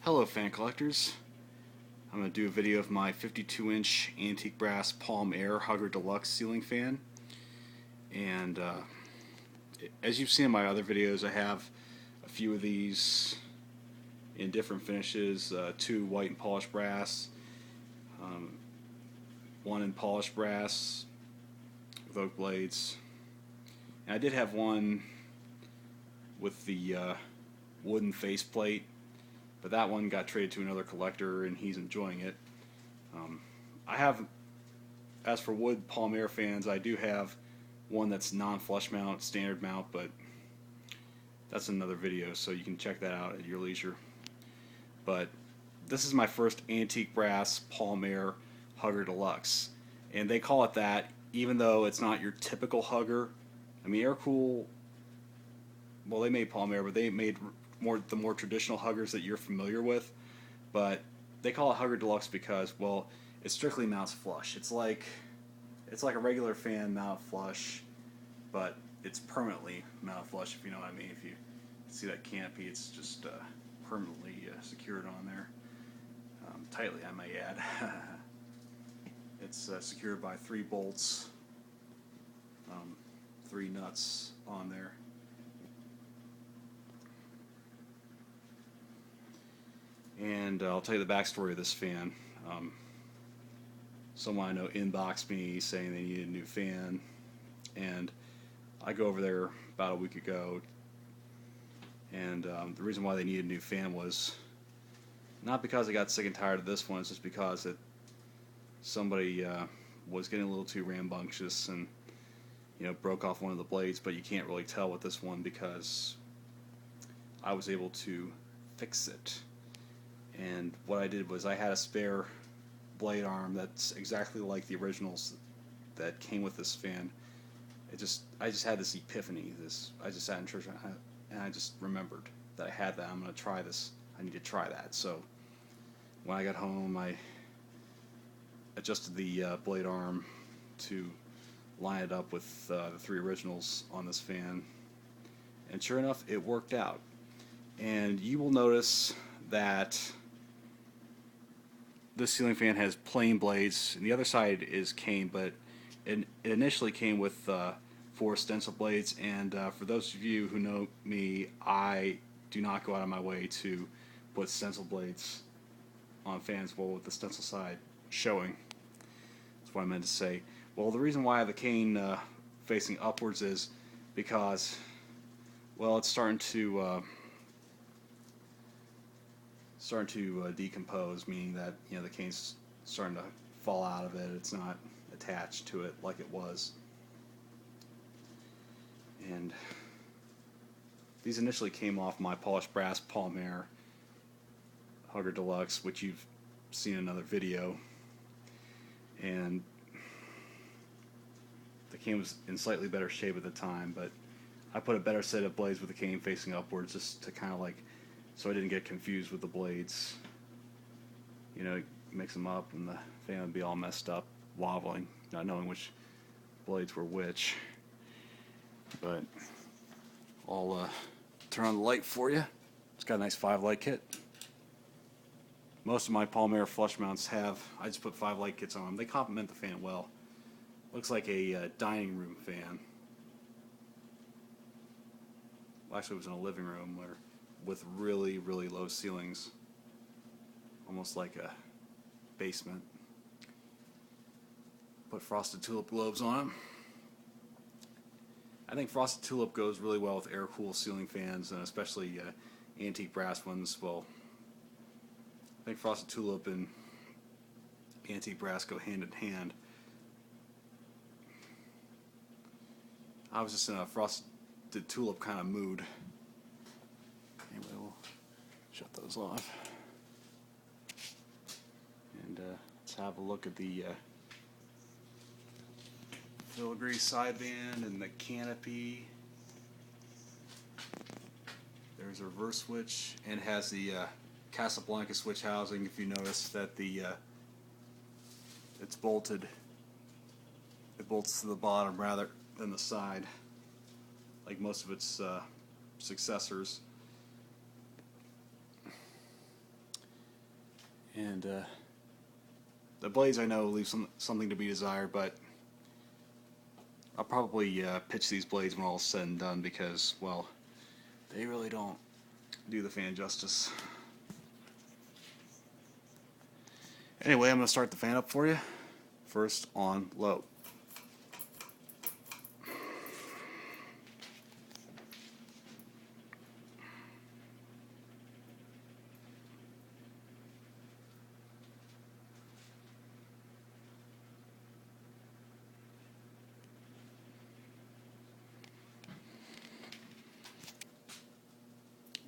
Hello fan collectors. I'm going to do a video of my 52-inch antique brass Palm Air Hugger Deluxe ceiling fan. And as you've seen in my other videos, I have a few of these in different finishes, two white and polished brass, one in polished brass with oak blades. And I did have one with the wooden faceplate, but that one got traded to another collector and he's enjoying it. I have, as for wood Palm Air fans, I do have one that's non-flush mount, standard mount, but that's another video, so you can check that out at your leisure. But this is my first antique brass Palm Air Hugger Deluxe, and they call it that even though it's not your typical Hugger. I mean, Aircool, well, they made Palm Air, but they made the more traditional Huggers that you're familiar with. But they call it Hugger Deluxe because, well, it strictly mounts flush. It's like a regular fan mount flush, but it's permanently mounted flush, if you know what I mean. If you see that canopy, it's just permanently secured on there, tightly, I may add. It's secured by 3 bolts, 3 nuts on there. And I'll tell you the backstory of this fan. Someone I know inboxed me saying they needed a new fan, and I go over there about a week ago, and the reason why they needed a new fan was not because I got sick and tired of this one, it's just because somebody was getting a little too rambunctious and broke off one of the blades. But you can't really tell with this one because I was able to fix it. And what I did was I had a spare blade arm that's exactly like the originals that came with this fan. I just had this epiphany. I just sat in church and I just remembered that I had that. I'm going to try this. I need to try that. So when I got home, I adjusted the blade arm to line it up with the 3 originals on this fan, and sure enough, it worked out. And you will notice that this ceiling fan has plain blades, and the other side is cane, but it initially came with 4 stencil blades. And for those of you who know me, I do not go out of my way to put stencil blades on fans, well, with the stencil side showing. That's what I meant to say. Well, the reason why I have the cane facing upwards is because, well, it's starting to decompose, meaning that the cane's starting to fall out of it. It's not attached to it like it was. And these initially came off my polished brass Palm Air Hugger Deluxe, which you've seen in another video, and the cane was in slightly better shape at the time, but I put a better set of blades with the cane facing upwards just to kind of so I didn't get confused with the blades. Mix them up and the fan would be all messed up, wobbling, not knowing which blades were which. But I'll turn on the light for you. It's got a nice 5 light kit. Most of my Palm Air flush mounts I just put 5 light kits on them. They complement the fan well. Looks like a dining room fan. Well, actually it was in a living room with really, really low ceilings. Almost like a basement. Put frosted tulip globes on them. I think frosted tulip goes really well with Aircool ceiling fans, and especially antique brass ones. Well, I think frosted tulip and antique brass go hand in hand. I was just in a frosted tulip kind of mood. Anyway, we'll shut those off. And let's have a look at the filigree sideband and the canopy. There's a reverse switch, and it has the Casablanca switch housing. If you notice that it's bolted, it bolts to the bottom rather than the side, like most of its successors. And the blades, I know, leave something to be desired, but I'll probably pitch these blades when all is said and done because, well, they really don't do the fan justice. Anyway, I'm going to start the fan up for you. First on low.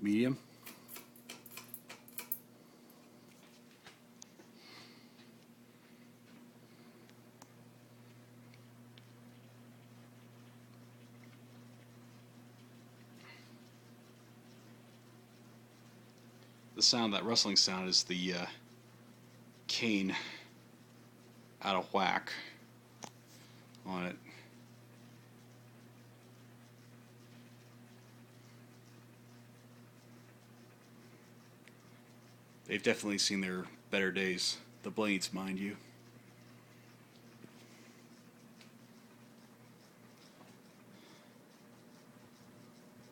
Medium. The sound, that rustling sound, is the cane out of whack on it. They've definitely seen their better days. The blades, mind you.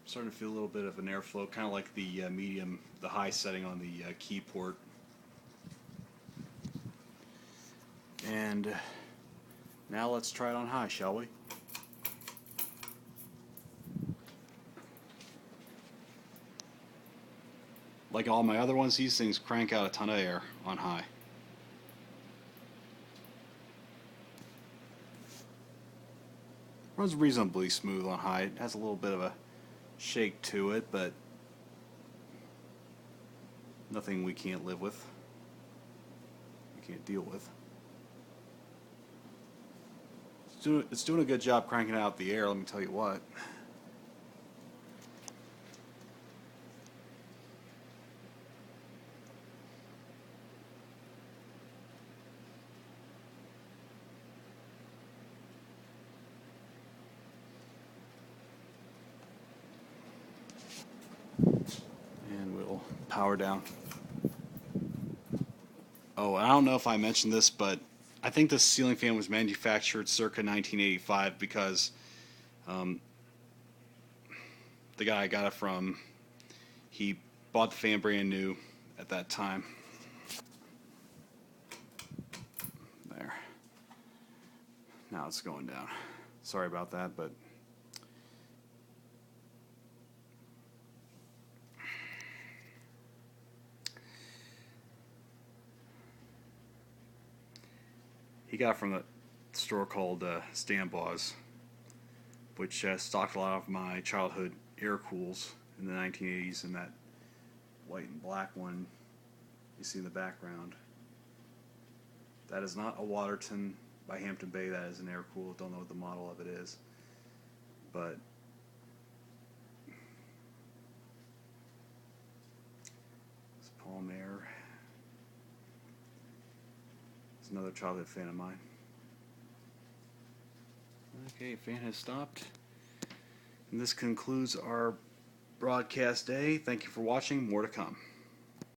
Starting to feel a little bit of an airflow, kind of like the medium, the high setting on the key port. And now let's try it on high, shall we? Like all my other ones, these things crank out a ton of air on high. Runs reasonably smooth on high. It has a little bit of a shake to it, but nothing we can't live with. We can't deal with. It's doing a good job cranking out the air, let me tell you what. And we'll power down. Oh, I don't know if I mentioned this, but I think this ceiling fan was manufactured circa 1985 because the guy I got it from, he bought the fan brand new at that time. There. Now it's going down. Sorry about that, but he got it from a store called Stanbaugh's, which stocked a lot of my childhood air cools in the 1980s, and that white and black one you see in the background. That is not a Waterton by Hampton Bay, that is an air cool. Don't know what the model of it is, but it's Palm Air. It's another childhood fan of mine. Okay, fan has stopped. And this concludes our broadcast day. Thank you for watching. More to come.